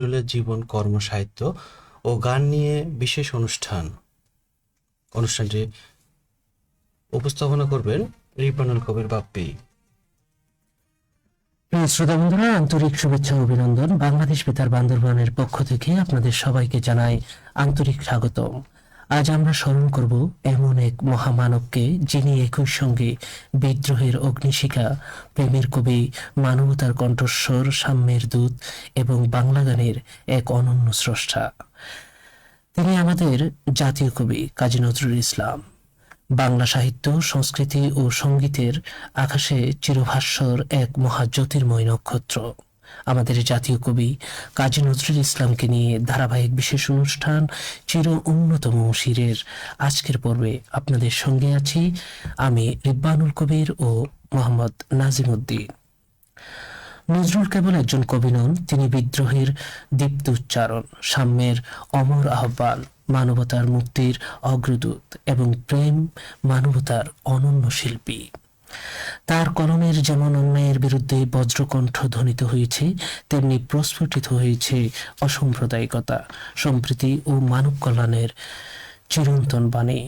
নজরুলের জীবন, কর্ম, সাহিত্য ও গান নিয়ে বিশেষ অনুষ্ঠানটি উপস্থাপনা করবেন রিপনের কবির বাপ্পি। প্রিয় শ্রোতা বন্ধুরা, আন্তরিক শুভেচ্ছা ও অভিনন্দন। বাংলাদেশ বেতার বান্দরবানের পক্ষ থেকে আপনাদের সবাইকে জানাই আন্তরিক স্বাগতম। আজ আমরা স্মরণ করব এমন এক মহামানবকে, যিনি একই সঙ্গে বিদ্রোহের অগ্নিশিখা, প্রেমের কবি, মানবতার কণ্ঠস্বর, সাম্যের দূত এবং বাংলা গানের এক অনন্য স্রষ্টা। তিনি আমাদের জাতীয় কবি কাজী নজরুল ইসলাম। বাংলা সাহিত্য, সংস্কৃতি ও সঙ্গীতের আকাশে চিরভাস্বর এক মহাজ্যোতির্ময় নক্ষত্র। আমাদের জাতীয় কবি কাজী নজরুল ইসলামকে নিয়ে ধারাবাহিক বিশেষ অনুষ্ঠান চির উন্নতম শিরের আজকের পর্বে আপনাদের সঙ্গে আছি আমি রিব্বানুল কবির ও মোহাম্মদ নাজিমুদ্দিন। নজরুল কেবল একজন কবি নন, তিনি বিদ্রোহের দীপ্ত উচ্চারণ, সাম্যের অমর আহ্বান, মানবতার মুক্তির অগ্রদূত এবং প্রেম মানবতার অনন্য শিল্পী। তার কলমের যেমন অন্যায়ের বিরুদ্ধে বজ্রকণ্ঠ ধ্বনিত হয়েছে, তেমনি প্রস্ফুটিত হয়েছে অসাম্প্রদায়িকতা, সম্প্রীতি ও মানব কল্যাণের চিরন্তন বাণী।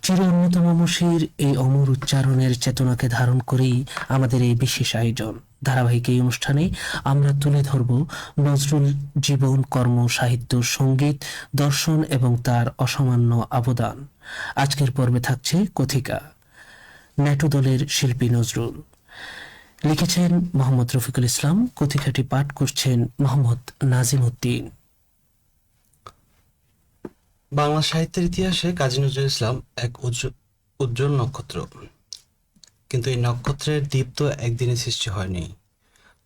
চির অন্যতম মসির এই অমর উচ্চারণের চেতনাকে ধারণ করেই আমাদের এই বিশেষ আয়োজন। ধারাবাহিক এই অনুষ্ঠানে আমরা তুলে ধরব নজরুল জীবন, কর্ম, সাহিত্য, সঙ্গীত, দর্শন এবং তার অসামান্য অবদান। আজকের পর্বে থাকছে কথিকা। ন্যাটো দলের শিল্পী নজরুল লিখেছেন মোহাম্মদ রফিকুল ইসলাম। কথিকাটি পাঠ করছেন মোহাম্মদ নাজিমুদ্দিন। বাংলা সাহিত্যের ইতিহাসে কাজী নজরুল ইসলাম এক উজ্জ্বল নক্ষত্র। কিন্তু এই নক্ষত্রের দীপ তো একদিনে সৃষ্টি হয়নি।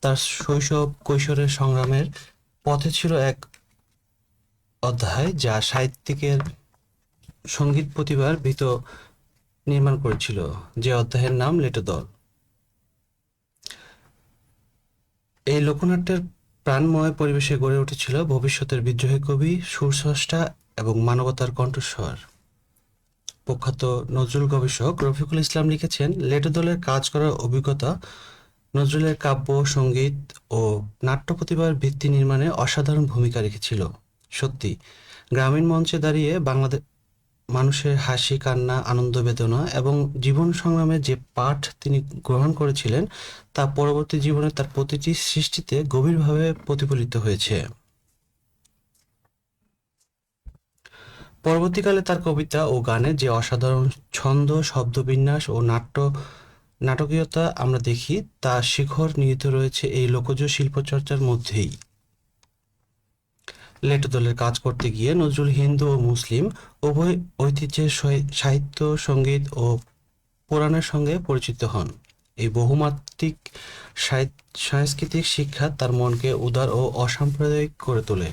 তার শৈশব কৈশোরের সংগ্রামের পথে ছিল এক অধ্যায়, যা সাহিত্যিকের সঙ্গীত প্রতিভার ভিত নির্মাণ করেছিল। যে অধ্যায়ের নাম লেটো দল। এই লোকনাট্যের প্রাণময় পরিবেশে গড়ে উঠেছিল ভবিষ্যতের বিদ্রোহী কবি, সুরস্রষ্টা এবং মানবতার কণ্ঠস্বর। প্রখ্যাত নজরুল গবেষক রফিকুল ইসলাম লিখেছেন, লেটো দলের কাজ করার অভিজ্ঞতা নজরুলের কাব্য, সঙ্গীত ও নাট্য প্রতিভার ভিত্তি নির্মাণে অসাধারণ ভূমিকা রেখেছিল। সত্যি, গ্রামীণ মঞ্চে দাঁড়িয়ে বাংলাদেশ মানুষের হাসি, কান্না, আনন্দ, বেদনা এবং জীবন সংগ্রামে যে পাঠ তিনি গ্রহণ করেছিলেন, তা পরবর্তী জীবনে তার প্রতিটি সৃষ্টিতে গভীরভাবে প্রতিফলিত হয়েছে। পরবর্তীকালে তার কবিতা ও গানে যে অসাধারণ ছন্দ, শব্দবিন্যাস ও নাটকীয়তা আমরা দেখি, তা শিখর নিহিত রয়েছে এই লোকজ শিল্পচর্চার মধ্যেই। লেটো দলের কাজ করতে গিয়ে নজরুল হিন্দু ও মুসলিম উভয় ঐতিহ্যের সাহিত্য, সঙ্গীত ও পুরাণের সঙ্গে পরিচিত হন। এই বহুমাত্রিক সাংস্কৃতিক শিক্ষা তার মনকে উদার ও অসাম্প্রদায়িক করে তোলে।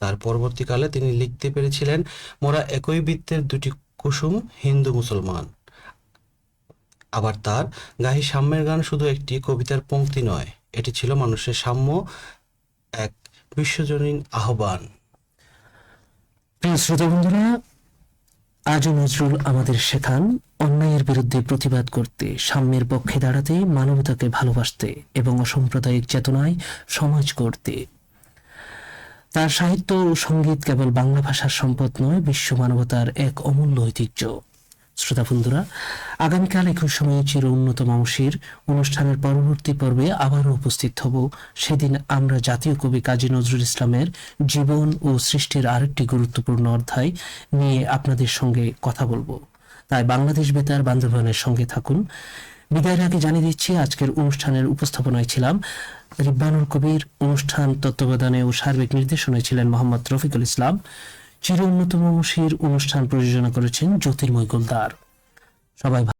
তার পরবর্তীকালে তিনি লিখতে পেরেছিলেন, মোরা একই বৃত্তের দুটি কুসুম, হিন্দু মুসলমান। আবার তার গাহি সাম্যের গান শুধু একটি কবিতার পংক্তি নয়, এটি ছিল মানুষের সাম্য, এক বিশ্বজনীন আহ্বান। প্রিয় শ্রোতা বন্ধুরা, আজও নজরুল আমাদের শেখান অন্যায়ের বিরুদ্ধে প্রতিবাদ করতে, সাম্যের পক্ষে দাঁড়াতে, মানবতাকে ভালোবাসতে এবং অসাম্প্রদায়িক চেতনায় সমাজ গড়তে। তার সাহিত্য ও সঙ্গীত কেবল বাংলা ভাষার সম্পদ নয়, বিশ্ব মানবতার এক অমূল্য ঐতিহ্য। শ্রোতা বন্ধুরা, আগামীকাল একই সময়ে চির উন্নত মানসির অনুষ্ঠানের পরবর্তী পর্বে আবারও উপস্থিত হব। সেদিন আমরা জাতীয় কবি কাজী নজরুল ইসলামের জীবন ও সৃষ্টির আরেকটি গুরুত্বপূর্ণ অধ্যায় নিয়ে আপনাদের সঙ্গে কথা বলবো। তাই বাংলাদেশ বেতার বান্দরবানের সঙ্গে থাকুন। বিদায়ের আগে জানিয়ে দিচ্ছি, আজকের অনুষ্ঠানের উপস্থাপনায় ছিলাম রিব্বানুল কবির, অনুষ্ঠান তত্ত্বাবধানে ও সার্বিক নির্দেশনায় ছিলেন মোহাম্মদ রফিকুল ইসলাম। চির উন্নতম শির অনুষ্ঠান প্রযোজনা করেছেন জ্যোতির্ময় গোলদার। সবাই